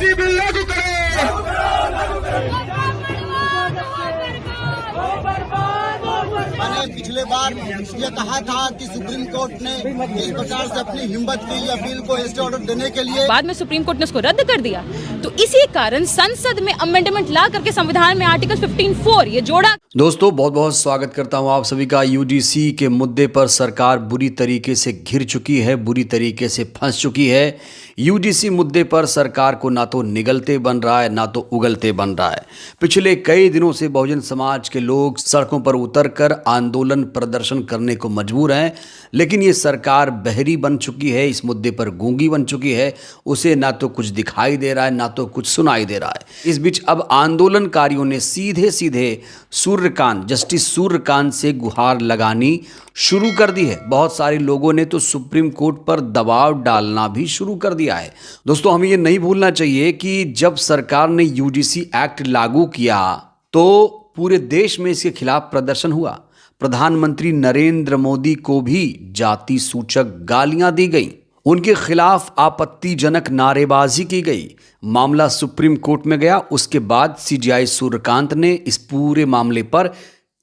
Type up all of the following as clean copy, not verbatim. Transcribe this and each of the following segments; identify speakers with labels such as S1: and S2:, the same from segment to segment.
S1: UGC bill लागू करें। मैंने पिछले बार ये कहा था कि सुप्रीम कोर्ट ने इस प्रकार से अपनी हिम्मत की या बिल को स्टे ऑर्डर देने के लिए,
S2: बाद में सुप्रीम कोर्ट ने उसको रद्द कर दिया। तो इसी कारण संसद में अमेंडमेंट ला करके संविधान में आर्टिकल 15(4) ये जोड़ा।
S3: दोस्तों बहुत बहुत स्वागत करता हूं आप सभी का। यूजीसी के मुद्दे पर सरकार बुरी तरीके से घिर चुकी है, बुरी तरीके से फंस चुकी है। यूजीसी मुद्दे पर सरकार को ना तो निगलते बन रहा है ना तो उगलते बन रहा है। पिछले कई दिनों से बहुजन समाज के लोग सड़कों पर उतरकर आंदोलन प्रदर्शन करने को मजबूर हैं, लेकिन ये सरकार बहरी बन चुकी है, इस मुद्दे पर गूंगी बन चुकी है। उसे ना तो कुछ दिखाई दे रहा है ना तो कुछ सुनाई दे रहा है। इस बीच अब आंदोलनकारियों ने सीधे सीधे जस्टिस सूर्यकांत से गुहार लगानी शुरू कर दी है। बहुत सारे लोगों ने तो सुप्रीम कोर्ट पर दबाव डालना भी शुरू कर दिया है। दोस्तों हमें ये नहीं भूलना चाहिए कि जब सरकार ने यूजीसी एक्ट लागू किया तो पूरे देश में इसके खिलाफ प्रदर्शन हुआ। प्रधानमंत्री नरेंद्र मोदी को भी जाति सूचक गालियां दी गई, उनके खिलाफ आपत्तिजनक नारेबाजी की गई। मामला सुप्रीम कोर्ट में गया। उसके बाद सीजेआई सूर्यकांत ने इस पूरे मामले पर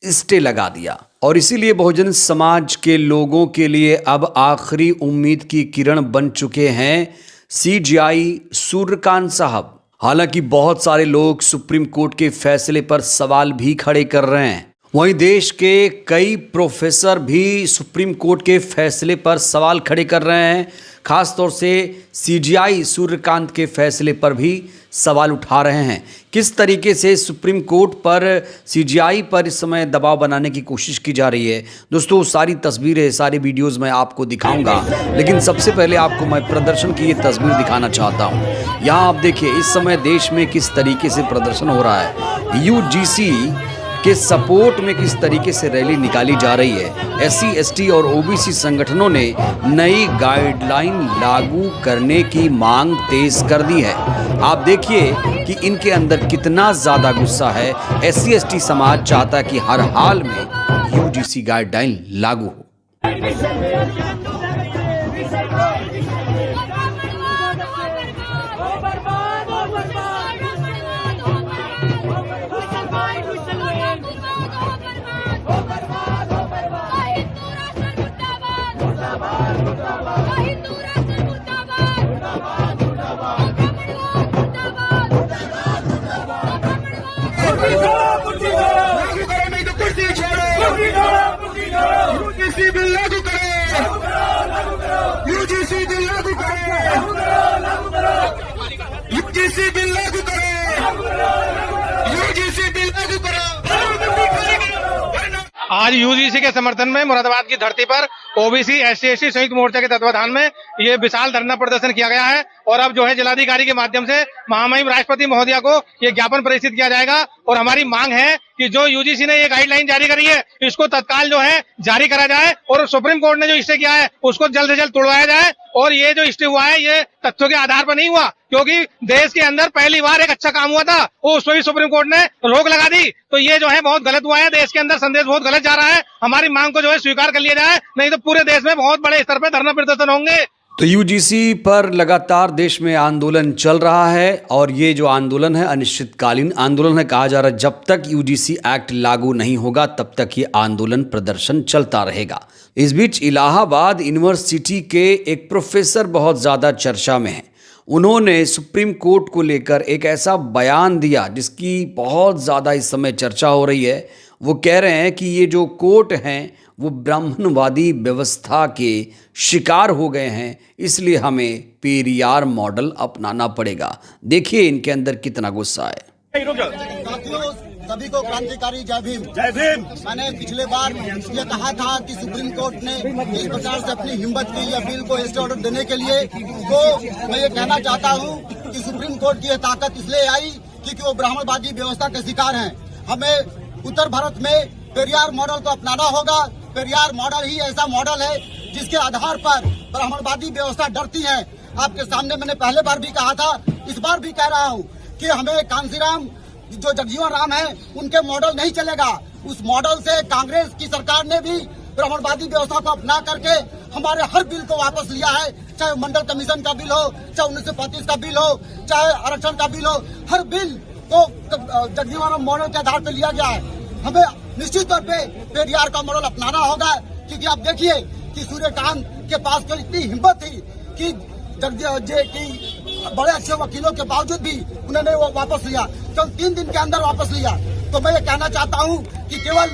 S3: स्टे लगा दिया और इसीलिए बहुजन समाज के लोगों के लिए अब आखिरी उम्मीद की किरण बन चुके हैं सीजेआई सूर्यकांत साहब। हालांकि बहुत सारे लोग सुप्रीम कोर्ट के फैसले पर सवाल भी खड़े कर रहे हैं। वहीं देश के कई प्रोफेसर भी सुप्रीम कोर्ट के फैसले पर सवाल खड़े कर रहे हैं। खासतौर से सीजेआई सूर्यकांत के फैसले पर भी सवाल उठा रहे हैं। किस तरीके से सुप्रीम कोर्ट पर सीजेआई पर इस समय दबाव बनाने की कोशिश की जा रही है, दोस्तों सारी तस्वीरें सारी वीडियोस मैं आपको दिखाऊंगा। लेकिन सबसे पहले आपको मैं प्रदर्शन की ये तस्वीर दिखाना चाहता हूँ। यहाँ आप देखिए इस समय देश में किस तरीके से प्रदर्शन हो रहा है। यूजीसी के सपोर्ट में किस तरीके से रैली निकाली जा रही है। एससी, एसटी और ओबीसी संगठनों ने नई गाइडलाइन लागू करने की मांग तेज कर दी है। आप देखिए कि इनके अंदर कितना ज्यादा गुस्सा है। एससी, एसटी समाज चाहता है कि हर हाल में यूजीसी गाइडलाइन लागू हो।
S1: यूजीसी बिल लागू करें। यूजीसी बिल लागू करें। यूजीसी बिल लागू करें। यूजीसी बिल लागू करें।
S4: आज यूजीसी के समर्थन में मुरादाबाद की धरती पर ओबीसी, एससी, एसटी संयुक्त मोर्चा के तत्वाधान में ये विशाल धरना प्रदर्शन किया गया है। और अब जो है जिलाधिकारी के माध्यम से महामहिम राष्ट्रपति महोदया को ये ज्ञापन प्रेषित किया जाएगा। और हमारी मांग है कि जो यूजीसी ने ये गाइडलाइन जारी करी है इसको तत्काल जो है जारी करा जाए और सुप्रीम कोर्ट ने जो स्टे किया है उसको जल्द से जल्द तोड़वाया जाए। और ये जो स्टे हुआ है ये तथ्यों के आधार पर नहीं हुआ, क्योंकि देश के अंदर पहली बार एक अच्छा काम हुआ था वो उसमें भी सुप्रीम कोर्ट ने रोक लगा दी। तो ये जो है बहुत गलत हुआ है, देश के अंदर संदेश बहुत गलत जा रहा है। हमारी मांग को जो है स्वीकार कर लिया जाए, नहीं तो पूरे देश में बहुत बड़े स्तर पर धरना प्रदर्शन होंगे।
S3: तो यूजीसी पर लगातार देश में आंदोलन चल रहा है और ये जो आंदोलन है अनिश्चितकालीन आंदोलन है। कहा जा रहा है जब तक यूजीसी एक्ट लागू नहीं होगा तब तक ये आंदोलन प्रदर्शन चलता रहेगा। इस बीच इलाहाबाद यूनिवर्सिटी के एक प्रोफेसर बहुत ज़्यादा चर्चा में हैं। उन्होंने सुप्रीम कोर्ट को लेकर एक ऐसा बयान दिया जिसकी बहुत ज़्यादा इस समय चर्चा हो रही है। वो कह रहे हैं कि ये जो कोर्ट हैं वो ब्राह्मणवादी व्यवस्था के शिकार हो गए हैं, इसलिए हमें पेरियार मॉडल अपनाना पड़ेगा। देखिए इनके अंदर कितना गुस्सा है।
S1: सभी को क्रांतिकारी जय भीम। जय भीम। मैंने पिछले बार ये कहा था कि सुप्रीम कोर्ट ने इस प्रकार से अपनी हिम्मत की या बिल को स्टे ऑर्डर देने के लिए, तो मैं ये कहना चाहता हूँ कि सुप्रीम कोर्ट की यह ताकत इसलिए आई क्योंकि वो ब्राह्मणवादी व्यवस्था के शिकार हैं। हमें उत्तर भारत में पेरियार मॉडल को अपनाना होगा। पेरियार मॉडल ही ऐसा मॉडल है जिसके आधार पर ब्राह्मणवादी व्यवस्था डरती है। आपके सामने मैंने पहले बार भी कहा था, इस बार भी कह रहा हूँ कि हमें कांशीराम जो जगजीवन राम है उनके मॉडल नहीं चलेगा। उस मॉडल से कांग्रेस की सरकार ने भी ब्राह्मणवादी व्यवस्था को अपना करके हमारे हर बिल को वापस लिया है, चाहे मंडल कमीशन का बिल हो, चाहे 1935 का बिल हो, चाहे आरक्षण का बिल हो, हर बिल को जगजीवन मॉडल के आधार पर लिया गया है। हमें निश्चित तौर पे पेरियार का मॉडल अपनाना होगा, क्योंकि आप देखिए कि सूर्यकांत के पास तो इतनी हिम्मत थी कि बड़े अच्छे वकीलों के बावजूद भी उन्होंने वो वापस लिया, केवल 3 दिन के अंदर वापस लिया। तो मैं ये कहना चाहता हूँ कि केवल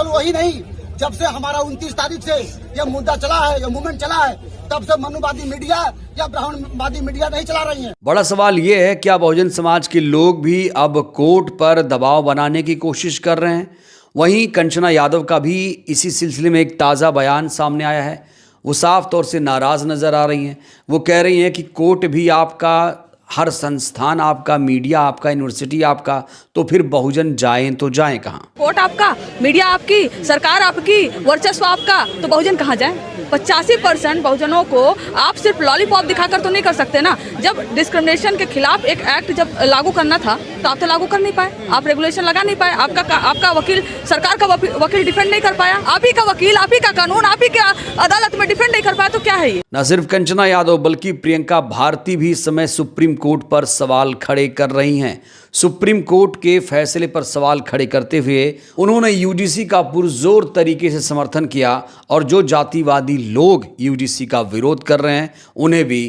S1: वही नहीं, जब से हमारा 29 तारीख से ये मुद्दा चला है, ये मूवमेंट चला है, तब से मनुवादी मीडिया या ब्राह्मणवादी मीडिया नहीं चला रही है।
S3: बड़ा सवाल ये है, क्या बहुजन समाज के लोग भी अब कोर्ट पर दबाव बनाने की कोशिश कर रहे हैं? वहीं कंचना यादव का भी इसी सिलसिले में एक ताज़ा बयान सामने आया है। वो साफ तौर से नाराज़ नज़र आ रही हैं। वो कह रही हैं कि कोर्ट भी आपका, हर संस्थान आपका, मीडिया आपका, यूनिवर्सिटी आपका, तो फिर बहुजन जाएं तो जाएं कहाँ?
S5: कोर्ट आपका, मीडिया आपकी, सरकार आपकी, वर्चस्व आपका, तो बहुजन कहाँ जाए? 85% बहुजनों को आप सिर्फ लॉलीपॉप दिखाकर तो नहीं कर सकते ना। जब डिस्क्रिमिनेशन के खिलाफ एक एक्ट जब लागू करना था तो आप तो लागू कर नहीं पाए, आप रेगुलेशन लगा नहीं पाए, आपका वकील, सरकार का वकील डिफेंड नहीं कर पाया, आप ही का वकील, आप ही का कानून, आप ही के अदालत में डिफेंड नहीं कर पाया, तो क्या है ये?
S3: न सिर्फ कंचना यादव बल्कि प्रियंका भारती भी इस समय सुप्रीम कोर्ट पर सवाल खड़े कर रही हैं। सुप्रीम कोर्ट के फैसले पर सवाल खड़े करते हुए उन्होंने यूजीसी का पुरजोर तरीके से समर्थन किया और जो जातिवादी लोग यूजीसी का विरोध कर रहे हैं उन्हें भी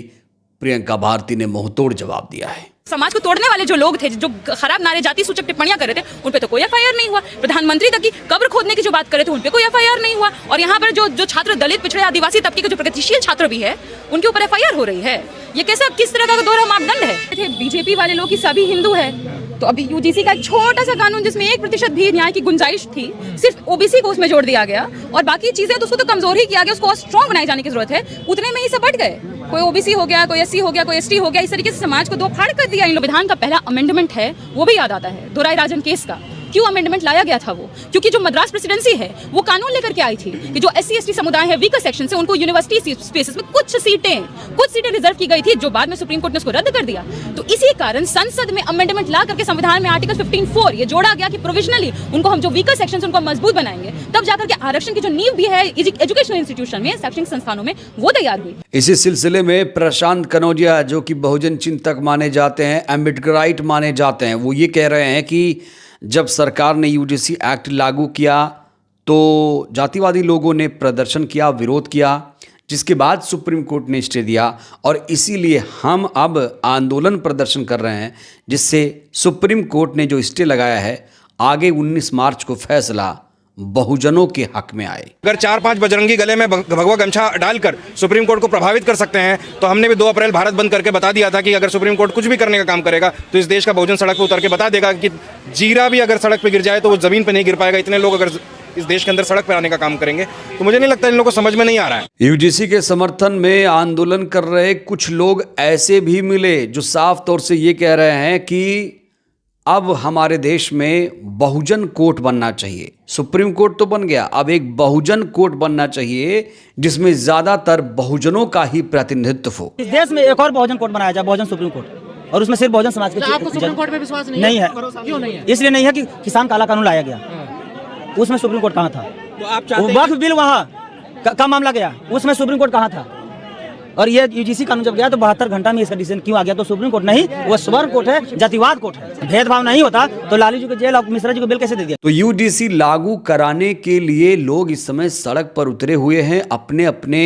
S3: प्रियंका भारती ने मुंहतोड़ जवाब दिया है।
S2: समाज को तोड़ने वाले जो लोग थे, जो खराब नारे जाति सूचक टिप्पणियां कर रहे थे, उन पे तो कोई एफआईआर नहीं हुआ। प्रधानमंत्री तक की कब्र खोदने की जो बात कर रहे थे, उन पे कोई एफआईआर नहीं हुआ। और यहाँ पर जो छात्र, दलित, पिछड़े, आदिवासी तबके के जो प्रगतिशील छात्र भी है, उनके ऊपर एफआईआर हो रही है। ये कैसा, किस तरह का दोहरा मापदंड है? बीजेपी वाले लोग की सभी हिंदू है, तो अभी यूजीसी का एक छोटा सा कानून जिसमें 1% भी न्याय की गुंजाइश थी, सिर्फ ओबीसी को उसमें जोड़ दिया गया और बाकी चीजें तो उसको तो कमजोर ही किया गया, उसको और स्ट्रॉन्ग बनाए जाने की जरूरत है। उतने में ही सब बढ़ गए, कोई ओबीसी हो गया, कोई एससी हो गया, कोई एसटी हो गया, इस तरीके से समाज को दो फाड़ कर दिया इन लोग। विधान का पहला अमेंडमेंट है, वो भी याद आता है दोराई राजन केस का। क्यों अमेंडमेंट लाया गया था वो? क्योंकि जो मद्रास प्रेसिडेंसी है वो कानून लेकर के आई थी कि जो एससी एसटी समुदाय है, वीकर सेक्शन से, उनको यूनिवर्सिटी स्पेसेस में कुछ सीटें रिजर्व की गई थी, जो बाद में सुप्रीम कोर्ट ने उसको रद्द कर दिया। तो इसी कारण संसद में अमेंडमेंट ला करके संविधान में आर्टिकल 15(4) ये जोड़ा गया कि प्रोविजनली उनको हम जो वीकर सेक्शन से उनको मजबूत बनाएंगे, तब जाकर के आरक्षण की जो नींव भी है एजुकेशनल इंस्टीट्यूशन में, शैक्षणिक संस्थानों में, वो तैयार हुई।
S3: इसी सिलसिले में प्रशांत कनौजिया, जो कि बहुजन चिंतक माने जाते हैं, अम्बेडकराइट माने जाते हैं, वो ये कह रहे हैं कि जब सरकार ने यूजीसी एक्ट लागू किया तो जातिवादी लोगों ने प्रदर्शन किया, विरोध किया, जिसके बाद सुप्रीम कोर्ट ने स्टे दिया और इसीलिए हम अब आंदोलन प्रदर्शन कर रहे हैं, जिससे सुप्रीम कोर्ट ने जो स्टे लगाया है, आगे 19 मार्च को फैसला बहुजनों के हक में आए।
S6: अगर 4-5 बजरंगी गले में भगवा गमछा डालकर सुप्रीम कोर्ट को प्रभावित कर सकते हैं, तो हमने भी 2 अप्रैल भारत बंद करके बता दिया था कि अगर सुप्रीम कोर्ट कुछ भी करने का काम करेगा तो इस देश का बहुजन सड़क पर उतर के बता देगा कि जीरा भी अगर सड़क पर गिर जाए तो वो जमीन पर नहीं गिर पाएगा। इतने लोग अगर इस देश के अंदर सड़क पर आने का काम करेंगे तो मुझे नहीं लगता इन लोगों को समझ में नहीं आ रहा है।
S3: यूजीसी के समर्थन में आंदोलन कर रहे कुछ लोग ऐसे भी मिले जो साफ तौर से ये कह रहे हैं कि अब हमारे देश में बहुजन कोर्ट बनना चाहिए। सुप्रीम कोर्ट तो बन गया, अब एक बहुजन कोर्ट बनना चाहिए जिसमें ज्यादातर बहुजनों का ही प्रतिनिधित्व हो।
S7: इस देश में एक और बहुजन कोर्ट बनाया जाए, बहुजन सुप्रीम कोर्ट, और उसमें सिर्फ बहुजन समाज के। आपको सुप्रीम कोर्ट में विश्वास नहीं है? क्यों नहीं है? इसलिए नहीं है कि किसान काला कानून लाया गया, उसमें सुप्रीम कोर्ट कहाँ था? तो आप वक्फ बिल वहाँ का मामला गया, उसमें सुप्रीम कोर्ट कहाँ था? और ये यूजीसी कानून जब गया तो 72 घंटा में इसका डिसीजन क्यों आ गया? तो सुप्रीम कोर्ट नहीं, वो स्वर्ण कोर्ट है, जातिवाद कोर्ट है। भेदभाव नहीं होता तो लालू जी को जेल और मिश्रा जी को बिल कैसे दे दिया?
S3: तो यूजीसी लागू कराने के लिए लोग इस समय सड़क पर उतरे हुए हैं। अपने अपने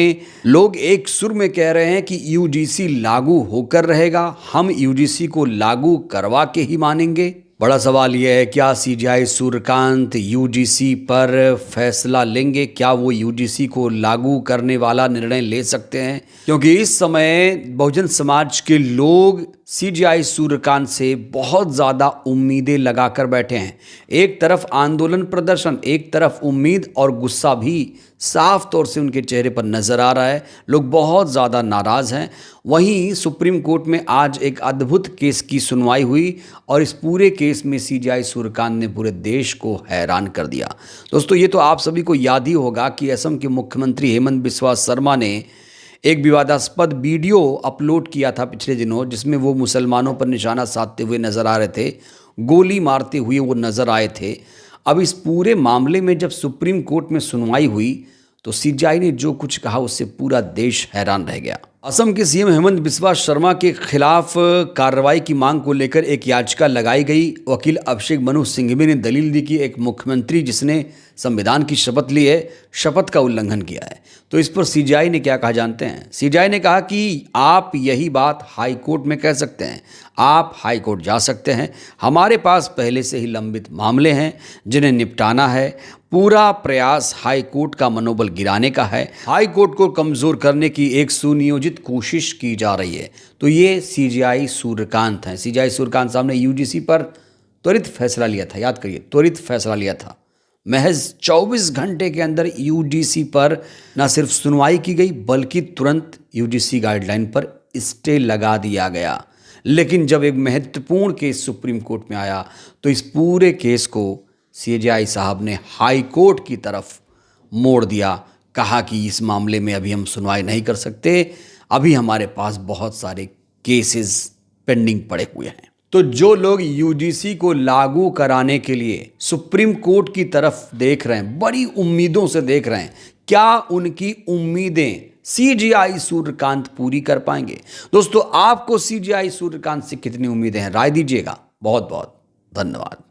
S3: लोग एक सुर में कह रहे हैं कि यूजीसी लागू होकर रहेगा, हम यूजीसी को लागू करवा के ही मानेंगे। बड़ा सवाल यह है, क्या सीजेआई सूर्यकांत यूजीसी पर फैसला लेंगे? क्या वो यूजीसी को लागू करने वाला निर्णय ले सकते हैं? क्योंकि इस समय बहुजन समाज के लोग सीजेआई सूर्यकांत से बहुत ज़्यादा उम्मीदें लगाकर बैठे हैं। एक तरफ आंदोलन प्रदर्शन, एक तरफ उम्मीद और गुस्सा भी साफ तौर से उनके चेहरे पर नज़र आ रहा है। लोग बहुत ज़्यादा नाराज़ हैं। वहीं सुप्रीम कोर्ट में आज एक अद्भुत केस की सुनवाई हुई और इस पूरे केस में सीजेआई सूर्यकांत ने पूरे देश को हैरान कर दिया। दोस्तों, ये तो आप सभी को याद ही होगा कि असम के मुख्यमंत्री हेमंत बिस्वा शर्मा ने एक विवादास्पद वीडियो अपलोड किया था पिछले दिनों, जिसमें वो मुसलमानों पर निशाना साधते हुए नज़र आ रहे थे, गोली मारते हुए वो नज़र आए थे। अब इस पूरे मामले में जब सुप्रीम कोर्ट में सुनवाई हुई तो सीजेआई ने जो कुछ कहा उससे पूरा देश हैरान रह गया। असम के सीएम हेमंत बिस्वा शर्मा के खिलाफ कार्रवाई की मांग को लेकर एक याचिका लगाई गई। वकील अभिषेक मनु सिंघवी ने दलील दी कि एक मुख्यमंत्री जिसने संविधान की शपथ ली है, शपथ का उल्लंघन किया है। तो इस पर सीजेआई ने क्या कहा जानते हैं? सीजेआई ने कहा कि आप यही बात हाई कोर्ट में कह सकते हैं, आप हाई कोर्ट जा सकते हैं, हमारे पास पहले से ही लंबित मामले हैं जिन्हें निपटाना है। पूरा प्रयास हाई कोर्ट का मनोबल गिराने का है, हाई कोर्ट को कमज़ोर करने की एक सुनियोजित कोशिश की जा रही है। तो ये सीजेआई सूर्यकांत हैं। सीजेआई सूर्यकांत साहब ने यूजीसी पर त्वरित फैसला लिया था, याद करिए, त्वरित फैसला लिया था। महज 24 घंटे के अंदर यूजीसी पर न सिर्फ सुनवाई की गई बल्कि तुरंत यूजीसी गाइडलाइन पर स्टे लगा दिया गया। लेकिन जब एक महत्वपूर्ण केस सुप्रीम कोर्ट में आया तो इस पूरे केस को सीजेआई साहब ने हाई कोर्ट की तरफ मोड़ दिया। कहा कि इस मामले में अभी हम सुनवाई नहीं कर सकते, अभी हमारे पास बहुत सारे केसेस पेंडिंग पड़े हुए हैं। तो जो लोग यूजीसी को लागू कराने के लिए सुप्रीम कोर्ट की तरफ देख रहे हैं, बड़ी उम्मीदों से देख रहे हैं, क्या उनकी उम्मीदें सीजेआई सूर्यकांत पूरी कर पाएंगे? दोस्तों, आपको सीजेआई सूर्यकांत से कितनी उम्मीदें हैं? राय दीजिएगा। बहुत बहुत धन्यवाद।